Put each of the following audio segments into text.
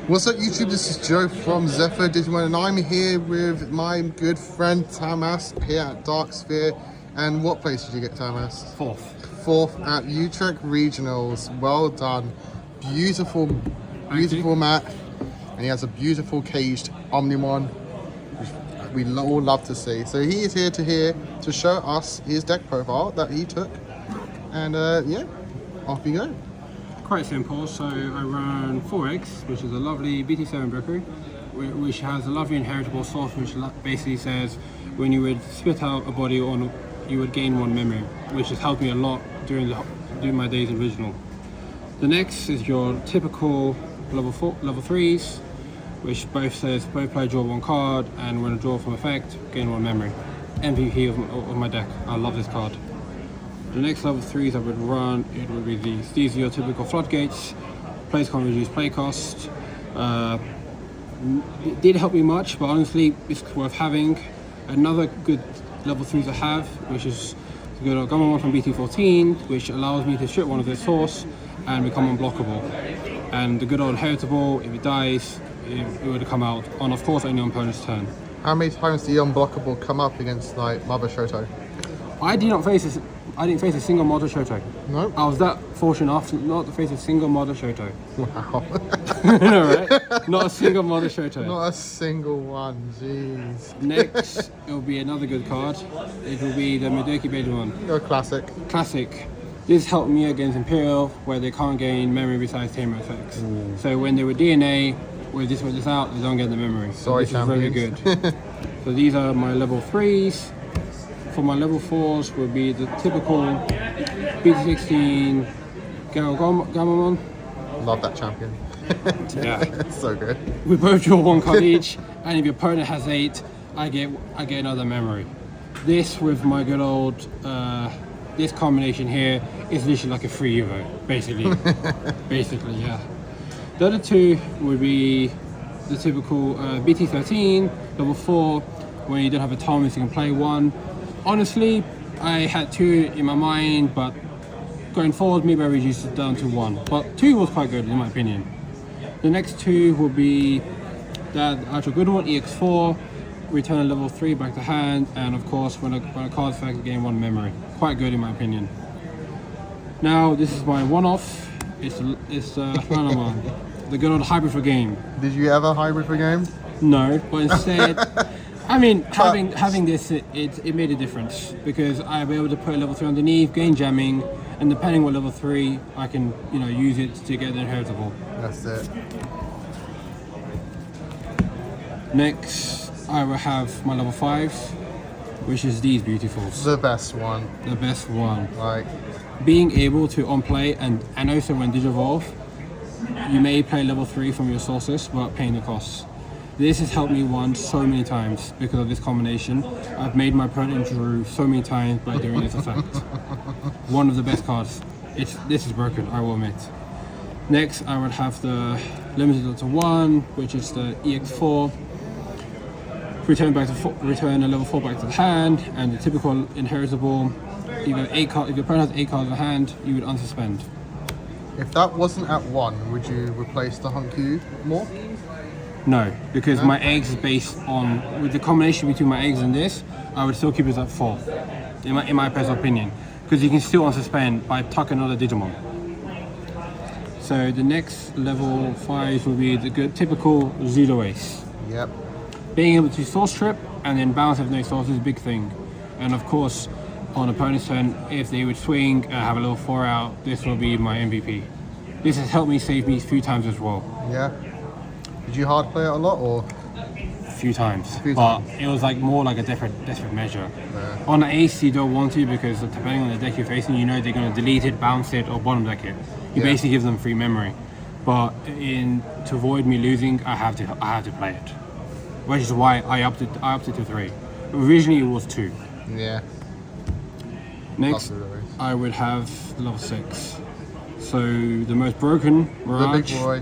What's up YouTube, this is Joe from Zephyr Digimon and I'm here with my good friend Tamas here at Dark Sphere. And what place did you get, Tamas? Fourth at Utrecht Regionals. Well done. Beautiful mat. And he has a beautiful caged Omnimon, which we all love to see. So he is here to show us his deck profile that he took. And yeah, off we go. Quite simple. So I ran 4X, which is a lovely BT7 Brookery, which has a lovely inheritable source, which basically says when you would spit out a body on, you would gain 1 memory, which has helped me a lot during my days in Original. The next is your typical level 3s, which both says both play, draw 1 card, and when I draw from effect, gain 1 memory. MVP of my deck. I love this card. The next level 3s I would run, it would be these. These are your typical floodgates. Plays can't reduce play cost. It did help me much, but honestly, it's worth having. Another good level 3 to have, which is the good old Gamon from BT14, which allows me to strip one of their source and become unblockable. And the good old heritable, if it dies, it would come out on, of course, only on opponent's turn. How many times did the unblockable come up against like Mother Shoto? I didn't face a single Mother Shoto. No. I was that fortunate enough not to face a single Mother Shoto. Wow. No, right? Not a single Mother Shoto. Not a single one, jeez. Next, it will be another good card. It will be the Midori Digimon. Your classic. Classic. This helped me against Imperial, where they can't gain memory besides tamer effects. So when they were DNA, with this out, they don't get the memory. So Sorry, this is very good. So these are my level 3s. For my level 4s would be the typical BT16 Gaogamon. Love that champion. Yeah. So good. We both draw 1 card each, and if your opponent has 8, I get another memory. This with my good old this combination here is literally like a free Evo, basically. Basically, yeah. The other 2 would be the typical BT13 level 4, when you don't have a Thomas, you can play 1. Honestly, I had 2 in my mind, but going forward, maybe I reduced it down to 1. But 2 was quite good in my opinion. The next 2 will be that actual good one, EX4, return a level 3 back to hand, and of course, when a card effect, gain 1 memory. Quite good in my opinion. Now, this is my one-off. It's the good old hybrid for game. Did you ever hybrid for game? No, but instead. I mean, having this, it made a difference because I was able to put a level 3 underneath, gain jamming, and depending on level 3, I can use it to get the inheritable. That's it. Next, I will have my level 5s, which is these beautifuls. The best one. The best one. Like being able to on play and also when Digivolve, you may play level 3 from your sources without paying the costs. This has helped me won so many times because of this combination. I've made my opponent drew so many times by doing this effect. One of the best cards. This is broken, I will admit. Next, I would have the limited to 1, which is the EX4. Return a level 4 back to the hand, and the typical inheritable. If your opponent has 8 cards in the hand, you would unsuspend. if that wasn't at 1, would you replace the Hunku more? No, because my eggs is based on, with the combination between my eggs and this, I would still keep it at 4, in my personal opinion, because you can still unsuspend by tucking another Digimon. So the next level 5 will be the good typical Zero Ace. Yep. Being able to source trip and then bounce with no source is a big thing. And of course, on opponent's turn, if they would swing and have a level 4 out, this will be my MVP. This has helped me save me a few times as well. Yeah. Did you hard play it a lot or? A few times. But it was like more like a desperate measure. Yeah. On the ace, you don't want to because depending on the deck you're facing, you know they're going to delete it, bounce it, or bottom deck it. You basically give them free memory. But to avoid me losing, I have to play it. Which is why I upped it to 3. Originally it was 2. Yeah. Next, I would have level 6. So the most broken Mirage. The big boy.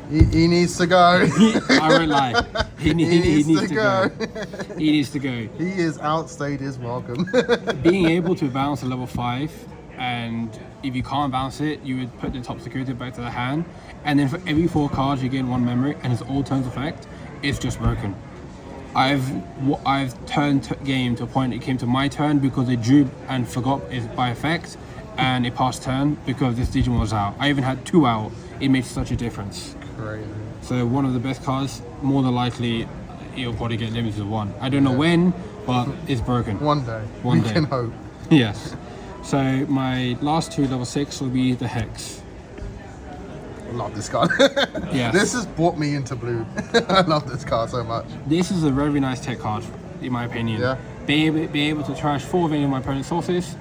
He needs to go. I won't lie. He needs to go. He needs to go. He is outstayed his welcome. Being able to bounce a level 5, and if you can't bounce it, you would put the top security back to the hand, and then for every 4 cards you gain 1 memory, and it's all turns effect. It's just broken. I've turned game to a point it came to my turn because it drew and forgot it by effect, and it passed turn because this Digimon was out. I even had 2 out. It made such a difference. Crazy. So one of the best cards, more than likely, it'll probably get limited to 1. I don't know when, but it's broken. One day. One we day. can hope. Yes. So my last 2 level 6 will be the Hex. I love this card. Yes. This has brought me into blue. I love this card so much. This is a very nice tech card, in my opinion. Yeah. Be able to trash 4 of any of my opponent's sources,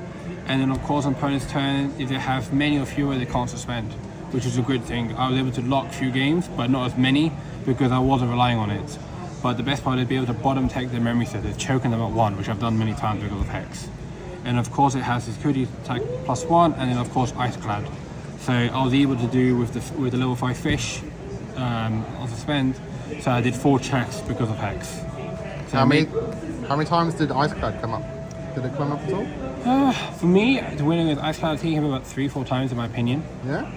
and then of course on opponent's turn, if they have many or fewer, they can't suspend, which is a good thing. I was able to lock few games, but not as many because I wasn't relying on it. But the best part is be able to bottom tech their memory setters, choking them at 1, which I've done many times because of Hex. And of course it has the security attack +1, and then of course Ice Clad. So I was able to do with the level 5 fish on suspend. So I did 4 checks because of Hex. So How many times did Ice Clad come up? Did it come up at all? For me, to win against Ice Clad, I think him about 3-4 times in my opinion. Yeah.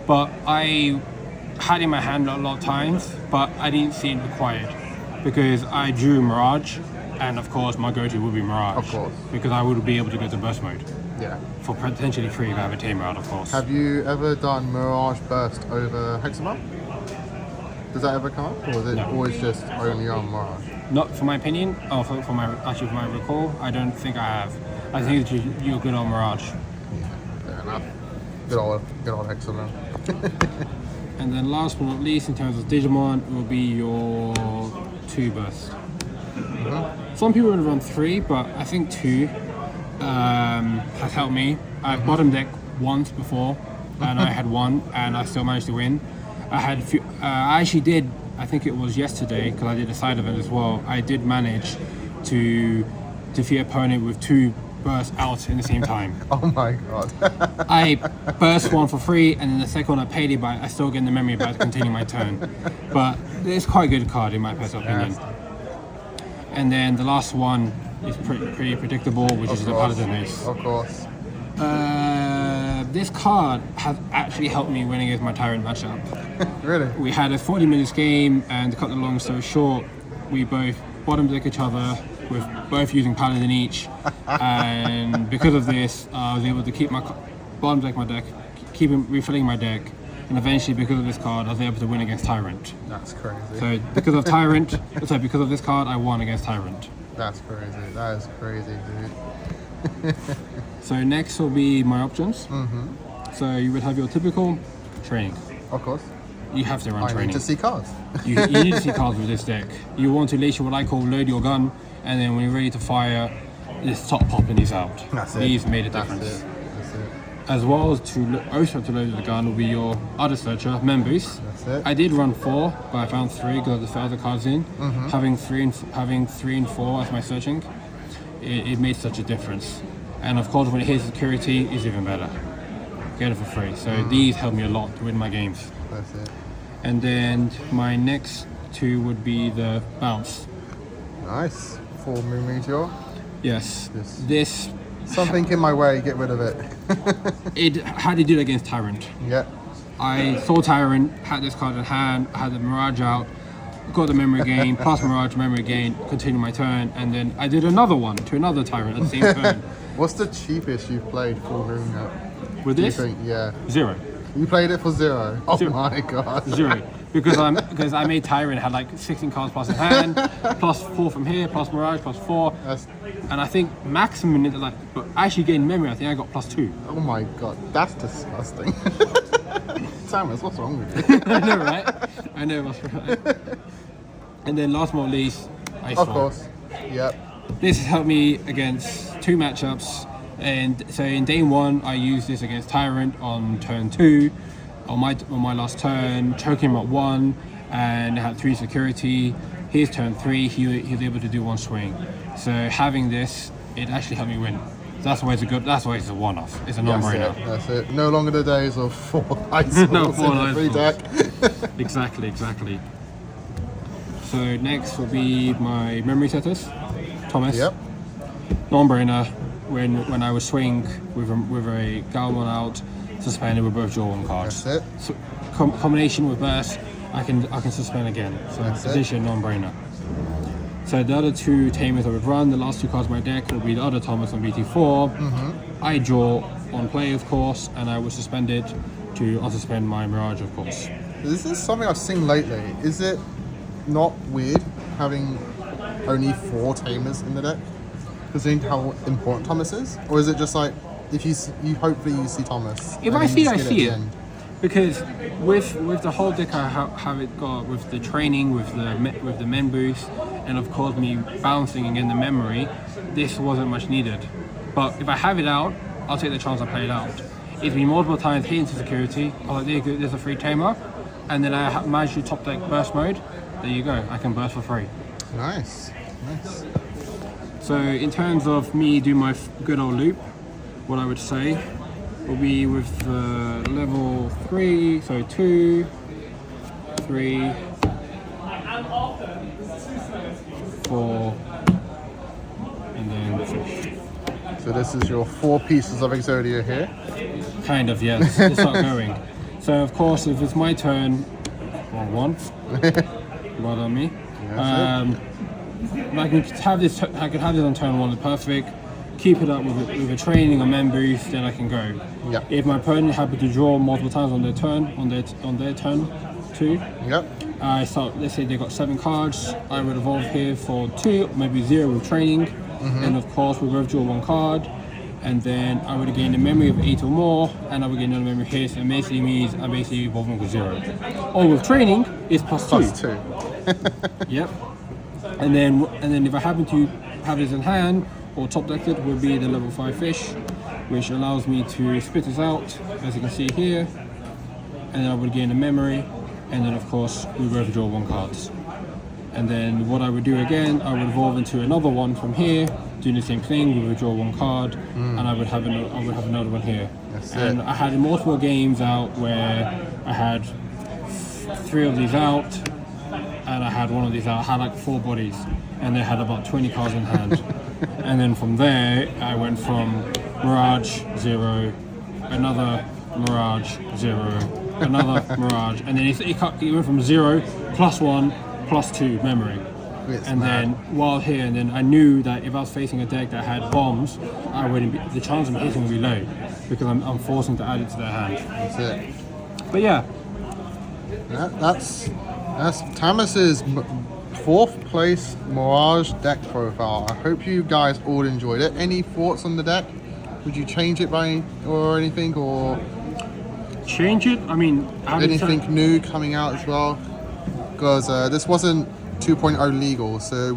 But I had it in my hand a lot of times, but I didn't see it required because I drew Mirage, and of course my go-to would be Mirage. Of course. Because I would be able to go to burst mode. Yeah. For potentially free if I have a tamer out, of course. Have you ever done Mirage Burst over Hexamon? Does that ever come up, or is it always just only on Mirage? Not for my opinion, or for my recall, I don't think I have. I think you're good on Mirage. Yeah, fair enough. Good old Hexamon. And then last but not least, in terms of Digimon, will be your 2 burst. Some people would run 3, but I think 2 has helped me. I've bottom deck once before, and I had 1, and I still managed to win. I had I actually did, I think it was yesterday, because I did a side event as well, I did manage to defeat an opponent with 2 bursts out in the same time. Oh my god. I burst 1 for free, and then the second one I paid it, but I still get the memory back to continue my turn. But it's quite a good card in my personal opinion. And then the last one is pretty predictable, which is the Paladin Ace. Of course. This card has actually helped me win against my Tyrant matchup. Really? We had a 40-minute game, and to cut the long story short, we both bottom deck each other with both using Paladin each, and because of this, I was able to keep my bottom deck my deck, keep refilling my deck, and eventually, because of this card, I was able to win against Tyrant. That's crazy. So because of because of this card, I won against Tyrant. That's crazy. That is crazy, dude. So next will be my options. So you would have your typical training. Of course. You have to run I training. need to see cards. You need to see cards with this deck. You want to lace what I call load your gun, and then when you're ready to fire, just top popping these out. That's it. These made a That's difference. it. That's it. As well as also to load the gun will be your other searcher, members. That's it. I did run 4, but I found 3 because of the other cards in. Having 3 and 4 as my searching, it made such a difference. And of course, when it hits security, it's even better. Get it for free. So these help me a lot to win my games. That's it. And then my next 2 would be the bounce. Nice. Full moon meteor. Yes. Yes. This Something in my way, get rid of it. how did it do it against Tyrant? Yeah. I saw Tyrant, had this card in hand, had the Mirage out, got the memory gain, plus Mirage memory gain, continued my turn, and then I did another one to another Tyrant at the same turn. What's the cheapest you've played full moon at? With Do you this, think? Yeah. 0. You played it for 0. Oh 0. my god. 0. Because I made Tyrant had like 16 cards plus in hand, plus 4 from here, plus Mirage, plus 4. That's, And I think maximum, but actually gained memory, I think I got plus 2. oh my god. That's disgusting. Samus, what's wrong with you? I know, right? I know what's right. And then last but not least, Ice Of Fall. course. Yep. This has helped me against 2 matchups. And so in day 1, I used this against Tyrant on turn 2. On my last turn, choking him at 1, and had 3 security. His turn 3, he was able to do 1 swing. So having this, it actually helped me win. That's why it's a good. That's why it's a one-off. It's a no-brainer. That's it. No longer the days of 4 dice No, rolls 4 in the dice free rolls. deck. Exactly. So next will be my memory setters. Thomas. Yep. Non-brainer. When I was swing with a Gaomon out, suspended with both draw 1 cards. That's it. So, combination with burst, I can suspend again. So That's addition non-brainer. So the other 2 tamers I would run, the last 2 cards of my deck will be the other Thomas on BT4. I draw on play, of course, and I would suspend it to unsuspend my Mirage, of course. This is something I've seen lately. Is it not weird having only 4 tamers in the deck, considering how important Thomas is? Or is it just like, if you hopefully you see Thomas? If I see it, I see it. Because with the whole deck I have it got, with the training, with the men boost, and of course me bouncing again the memory, this wasn't much needed. But if I have it out, I'll take the chance I play it out. It's been multiple times hit into security. I was like, there's a free tamer, and then I managed to top deck burst mode. There you go, I can burst for free. Nice. So in terms of me doing my good old loop, what I would say will be with level 3, so 2, 3, 4, and then fish. So this is your 4 pieces of Exodia here. Kind of, yes. It's not going. So of course, if it's my turn, wrong one. Well done me. I could have this on turn 1, perfect. Keep it up with a training or men boost, then I can go. Yep. If my opponent is happy to draw multiple times on their turn 2, Yep. I start. Let's say they got 7 cards. I would evolve here for 2, maybe 0 with training, and of course we both draw 1 card, and then I would gain a memory of 8 or more, and I would gain another memory here. So it basically means I'm basically evolving with 0. Or with training, it's +2. +2. Yep. And then if I happen to have this in hand or top decked, it would be the level 5 fish, which allows me to spit this out, as you can see here, and then I would gain a memory, and then of course we both draw 1 cards. And then what I would do again, I would evolve into another one from here, doing the same thing. We would draw 1 card, and I would have another one here. And I had multiple games out where I had 3 of these out, and I had 1 of these out. I had like 4 bodies, and they had about 20 cards in hand. And then from there, I went from Mirage 0, another Mirage 0, another Mirage, and then it went from 0 +1 +2 memory. And then while here, and then I knew that if I was facing a deck that had bombs, I wouldn't be, the chance of hitting would be low, because I'm forcing to add it to their hand. That's it. But yeah. That's Thomas's 4th place Mirage deck profile. I hope you guys all enjoyed it. Any thoughts on the deck? Would you change it or anything, or change it? I mean, anything new coming out as well? Because this wasn't 2.0 legal, so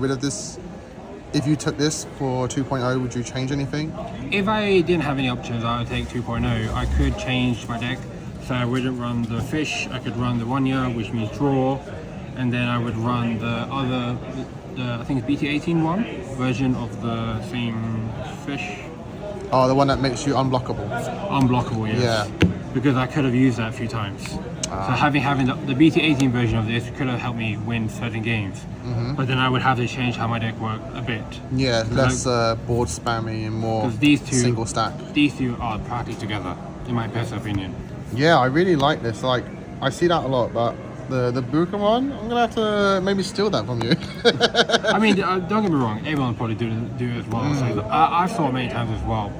if you took this for 2.0, would you change anything? If I didn't have any options, I would take 2.0. I could change my deck, so I wouldn't run the fish. I could run the 1 year, which means draw, and then I would run the other, I think it's BT18 one version of the same fish. Oh, the one that makes you unblockable. Unblockable, yes. Yeah. Because I could have used that a few times. So having the BT18 version of this could have helped me win certain games. But then I would have to change how my deck worked a bit. Yeah, less board spammy and more single stack. These 2 are practically together, in my personal opinion. Yeah, I really like this. Like, I see that a lot, but the Buka one, I'm gonna have to maybe steal that from you. I mean, don't get me wrong, everyone probably do it as well. So I've thought many times as well,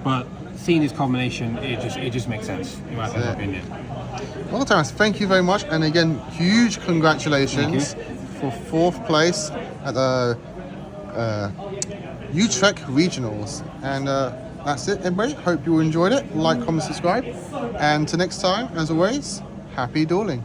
but seeing this combination, it just makes sense, in my personal opinion. Well, Thomas, thank you very much, and again, huge congratulations for 4th place at the Utrecht Regionals. And that's it, everybody. Hope you enjoyed it. Like, comment, subscribe, and till next time, as always, happy dueling.